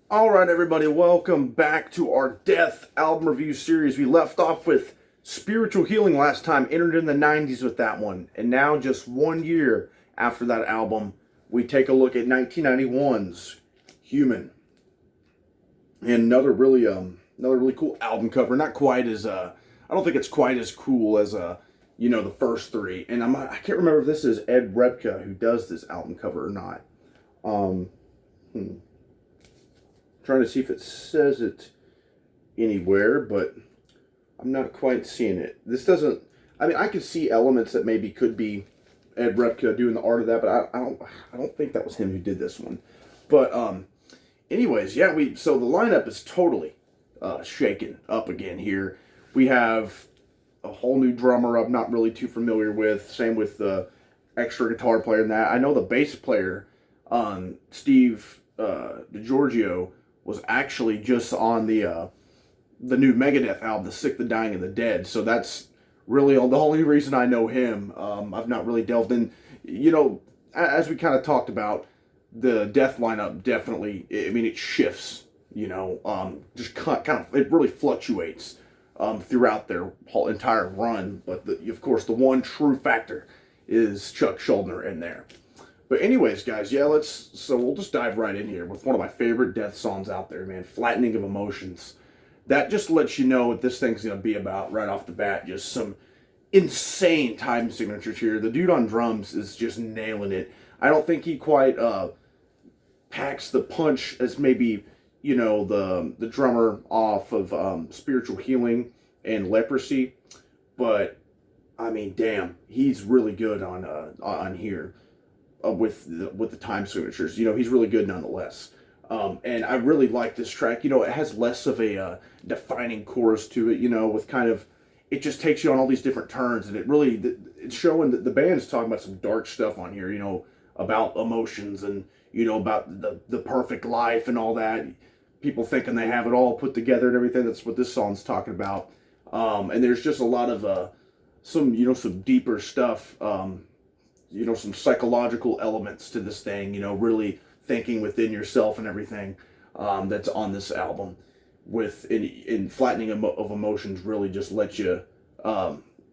All right, everybody, welcome back to our Death album review series. We left off with Spiritual Healing last time, entered in the 90s with that one. And now, just 1 year after that album, we take a look at 1991's Human. And another really cool album cover. Not quite as, I don't think it's quite as cool as, the first three. And I can't remember if this is Ed Repka who does this album cover or not. Um, hmm. Trying to see if it says it anywhere, but I'm not quite seeing it. This doesn't. I mean, I can see elements that maybe could be Ed Repka doing the art of that, but I don't think that was him who did this one. But anyways, yeah. So the lineup is totally shaken up again here. We have a whole new drummer I'm not really too familiar with. Same with the extra guitar player in that. I know the bass player, Steve DiGiorgio, was actually just on the new Megadeth album, The Sick, the Dying, and the Dead. So that's really the only reason I know him. I've not really delved in. As we kind of talked about, the Death lineup definitely, I mean, it shifts, just kind of, it really fluctuates throughout their whole entire run. But, of course, the one true factor is Chuck Schuldiner in there. But anyways, guys, yeah, so we'll just dive right in here with one of my favorite Death songs out there, man, Flattening of Emotions. That just lets you know what this thing's going to be about right off the bat. Just some insane time signatures here. The dude on drums is just nailing it. I don't think he quite packs the punch as maybe, the drummer off of Spiritual Healing and Leprosy. But, I mean, damn, he's really good on here. With the time signatures, he's really good nonetheless. And I really like this track. It has less of a defining chorus to it. With kind of, it just takes you on all these different turns, and it's showing that the band's talking about some dark stuff on here. About emotions and about the perfect life and all that. People thinking they have it all put together and everything. That's what this song's talking about. And there's just a lot of some deeper stuff. Some psychological elements to this thing, really thinking within yourself and everything that's on this album. In Flattening of Emotions really just lets you,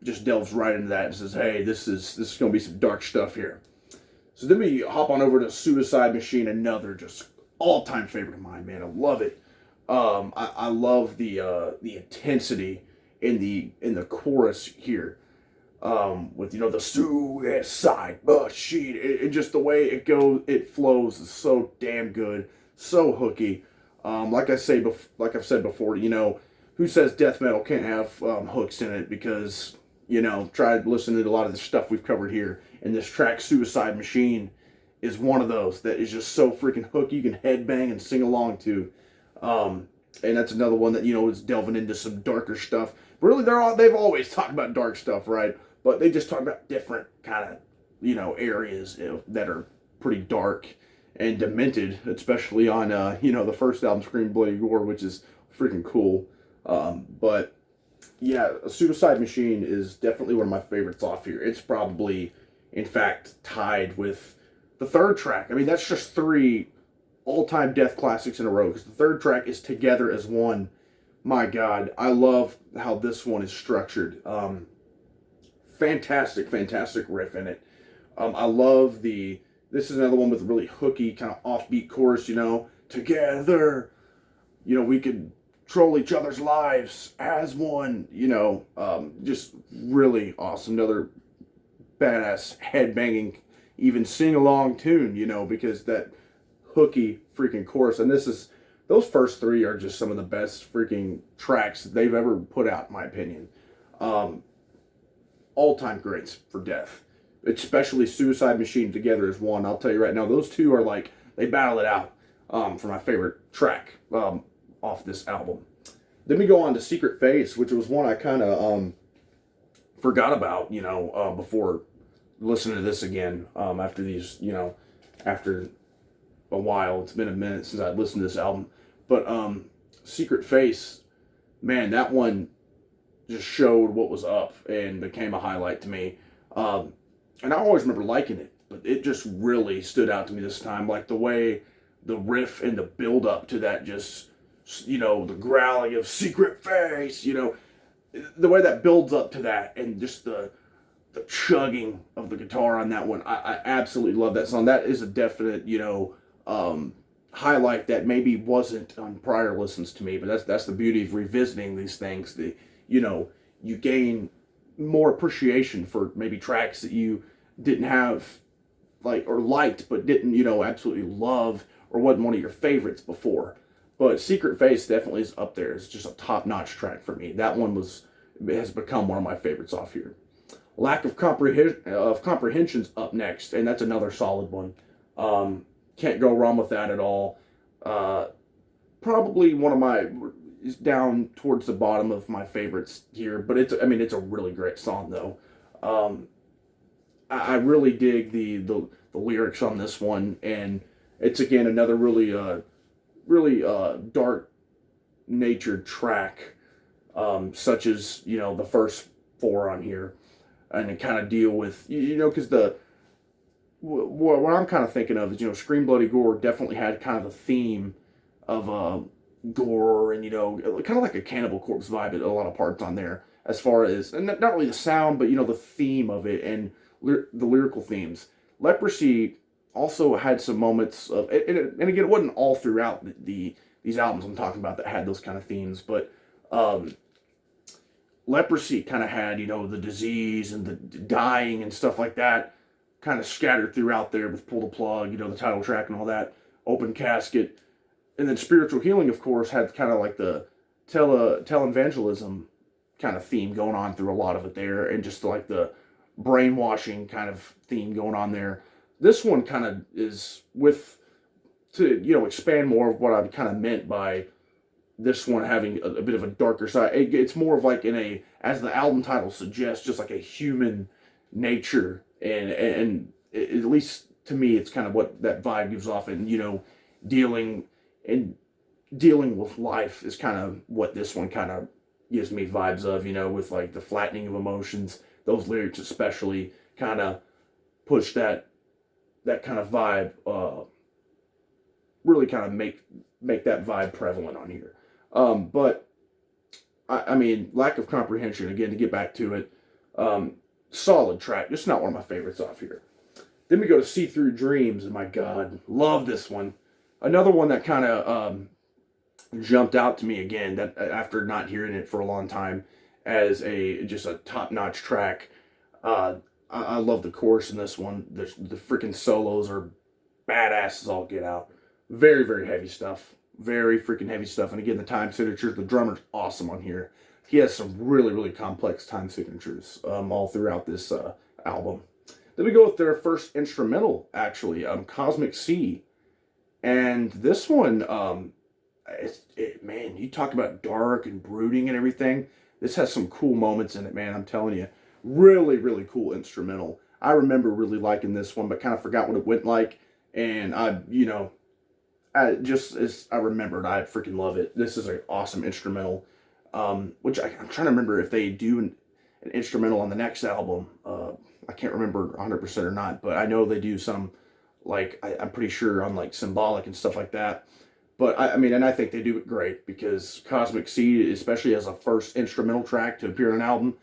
just delves right into that and says, hey, this is going to be some dark stuff here. So then we hop on over to Suicide Machine, another just all-time favorite of mine, man. I love it. I love the intensity in the chorus here. With the suicide machine, and just the way it flows is so damn good, so hooky. Like I've said before, who says death metal can't have hooks in it? Because try listening to a lot of the stuff we've covered here, and this track "Suicide Machine" is one of those that is just so freaking hooky. You can headbang and sing along to. And that's another one that is delving into some darker stuff. Really, they've always talked about dark stuff, right? But they just talk about different kind of, areas that are pretty dark and demented, especially on, the first album, Scream Bloody Gore, which is freaking cool. But, yeah, Suicide Machine is definitely one of my favorites off here. It's probably, in fact, tied with the third track. I mean, that's just three all-time Death classics in a row, because the third track is Together as One. My God, I love how this one is structured. Fantastic riff in it. I love this is another one with a really hooky, kind of offbeat chorus, together, we could control each other's lives as one, just really awesome. Another badass headbanging, even sing-along tune, because that hooky freaking chorus. And those first three are just some of the best freaking tracks they've ever put out, in my opinion. All-time greats for Death, especially Suicide Machine Together as One. I'll tell you right now, those two are they battle it out for my favorite track off this album. Then we go on to Secret Face, which was one I kind of forgot about, before listening to this again after these, after a while. It's been a minute since I listened to this album. But Secret Face, man, that one just showed what was up and became a highlight to me. And I always remember liking it, but it just really stood out to me this time. Like the way the riff and the build up to that, just, you know, the growling of Secret Face, you know, the way that builds up to that, and just the chugging of the guitar on that one. I absolutely love that song. That is a definite, you know, highlight that maybe wasn't on prior listens to me, but that's the beauty of revisiting these things. You know, you gain more appreciation for maybe tracks that you didn't have, like, or liked, but didn't, you know, absolutely love, or wasn't one of your favorites before. But Secret Face definitely is up there. It's just a top-notch track for me. That one has become one of my favorites off here. Lack of Comprehension's up next, and that's another solid one. Can't go wrong with that at all. Probably one of my, is down towards the bottom of my favorites here, but it's a really great song though. I really dig the lyrics on this one, and it's again another really dark natured track, such as, you know, the first four on here, and it kind of deal with, you know, because what I'm kind of thinking of is, you know, Scream Bloody Gore definitely had kind of a theme of gore, and, you know, kind of like a Cannibal Corpse vibe at a lot of parts on there, as far as, and not really the sound, but, you know, the theme of it, and the lyrical themes. Leprosy also had some moments of, and again, it wasn't all throughout these albums I'm talking about that had those kind of themes, but Leprosy kind of had, you know, the disease and the dying and stuff like that kind of scattered throughout there with Pull the Plug, you know, the title track and all that, Open Casket. And then Spiritual Healing, of course, had kind of like the televangelism kind of theme going on through a lot of it there, and just like the brainwashing kind of theme going on there. This one kind of is to, you know, expand more of what I kind of meant by this one having a bit of a darker side. It's more of like as the album title suggests, just like a human nature, and at least to me, it's kind of what that vibe gives off. And, you know, dealing with life is kind of what this one kind of gives me vibes of, you know, with like the flattening of emotions. Those lyrics especially kind of push that kind of vibe, really kind of make that vibe prevalent on here. But I mean, Lack of Comprehension, again, to get back to it, solid track, just not one of my favorites off here. Then we go to See Through Dreams, and my God, love this one. Another one that kind of jumped out to me again, that after not hearing it for a long time, as just a top-notch track. I love the chorus in this one. The freaking solos are badass as all get out. Very, very heavy stuff. Very freaking heavy stuff. And again, the time signatures, the drummer's awesome on here. He has some really, really complex time signatures all throughout this album. Then we go with their first instrumental, actually, Cosmic Sea. And this one, man, you talk about dark and brooding and everything. This has some cool moments in it, man, I'm telling you. Really, really cool instrumental. I remember really liking this one, but kind of forgot what it went like. And just as I remembered, I freaking love it. This is an awesome instrumental, which I'm trying to remember if they do an instrumental on the next album. I can't remember 100% or not, but I know they do some, like, I'm pretty sure on like Symbolic and stuff like that. But I mean, and I think they do it great, because Cosmic Sea, especially as a first instrumental track to appear on an album,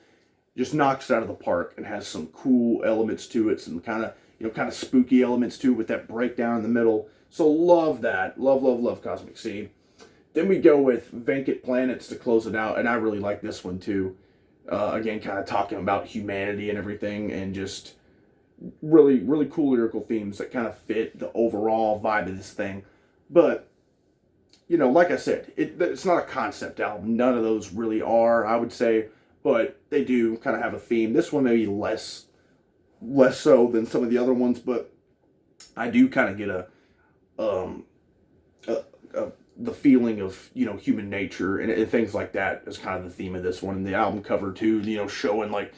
just knocks it out of the park and has some cool elements to it, some kind of spooky elements too, with that breakdown in the middle. So love that. Love Cosmic Sea. Then we go with Vacant Planets to close it out, and I really like this one too. Again, kind of talking about humanity and everything, and just really, really cool lyrical themes that kind of fit the overall vibe of this thing. But, you know, like I said, it's not a concept album. None of those really are, I would say, but they do kind of have a theme. This one maybe less so than some of the other ones, but I do kind of get the feeling of, you know, human nature and things like that is kind of the theme of this one. And the album cover too, you know, showing like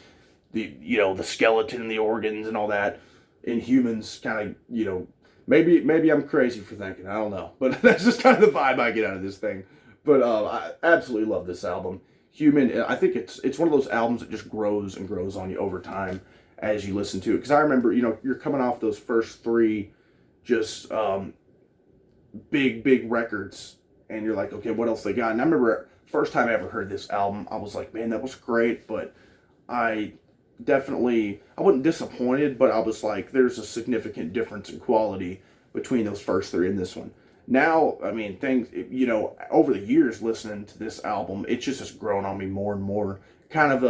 the skeleton and the organs and all that in humans, kind of, you know, maybe I'm crazy for thinking, I don't know, but that's just kind of the vibe I get out of this thing. But I absolutely love this album. Human, I think it's one of those albums that just grows and grows on you over time as you listen to it. Because I remember, you know, you're coming off those first three, just big records, and you're like, okay, what else they got? And I remember first time I ever heard this album, I was like, man, that was great, but I I wasn't disappointed, but I was like, there's a significant difference in quality between those first three and this one. Now, I mean, things, over the years listening to this album, it just has grown on me more and more. Kind of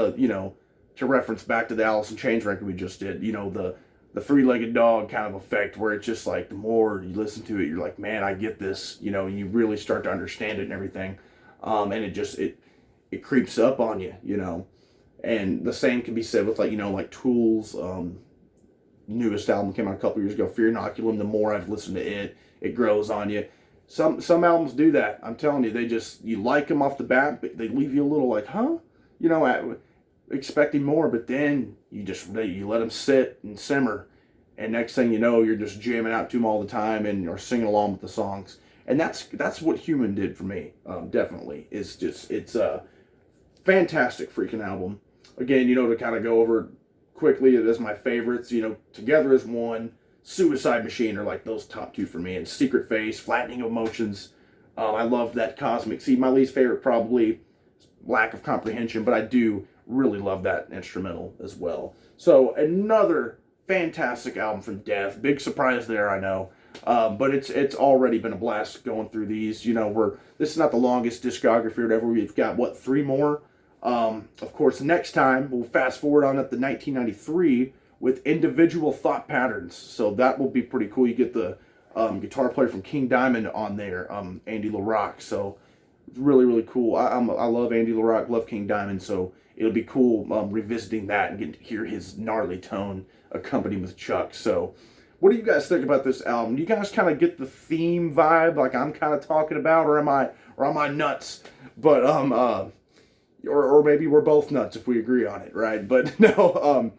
to reference back to the Alice in Chains record we just did, the three-legged dog kind of effect, where it's just like the more you listen to it, you're like, man, I get this, and you really start to understand it and everything. And it creeps up on you. And the same can be said with like Tool's newest album came out a couple years ago, Fear Inoculum. The more I've listened to it, it grows on you. Some albums do that. I'm telling you, you like them off the bat, but they leave you a little like, huh? Expecting more, but then you let them sit and simmer, and next thing you know, you're just jamming out to them all the time and you're singing along with the songs. And that's what Human did for me. Definitely, it's a fantastic freaking album. Again, to kind of go over quickly, it is my favorites. Together as One, Suicide Machine are like those top two for me, and Secret Face, Flattening of Emotions. I love that Cosmic Seed. My least favorite probably Lack of Comprehension, but I do really love that instrumental as well. So another fantastic album from Death. Big surprise there, I know. But it's already been a blast going through these. This is not the longest discography or whatever. We've got, 3 more? Of course, next time we'll fast forward on up to 1993 with Individual Thought Patterns. So that will be pretty cool. You get the guitar player from King Diamond on there, Andy LaRocque. So it's really, really cool. I love Andy LaRocque, love King Diamond. So it'll be cool revisiting that and getting to hear his gnarly tone accompanied with Chuck. So what do you guys think about this album? Do you guys kind of get the theme vibe like I'm kind of talking about, or am I nuts? But or maybe we're both nuts if we agree on it, right? But no,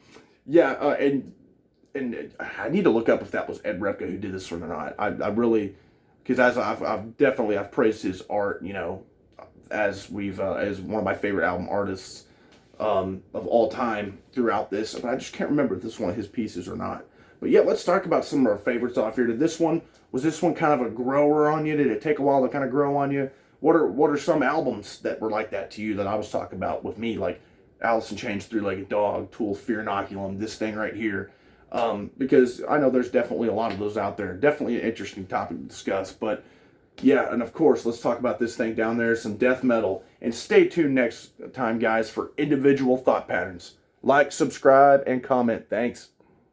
and I need to look up if that was Ed Repka who did this or not. I really, because as I've praised his art, as one of my favorite album artists of all time throughout this, but I just can't remember if this is one of his pieces or not. But yeah, let's talk about some of our favorites off here. Was this one kind of a grower on you? Did it take a while to kind of grow on you? What are some albums that were like that to you that I was talking about with me, like Alice in Chains, Three-Legged Dog, Tool, Fear Inoculum, this thing right here? Because I know there's definitely a lot of those out there. Definitely an interesting topic to discuss. But yeah, and of course, let's talk about this thing down there, some death metal. And stay tuned next time, guys, for Individual Thought Patterns. Like, subscribe, and comment. Thanks.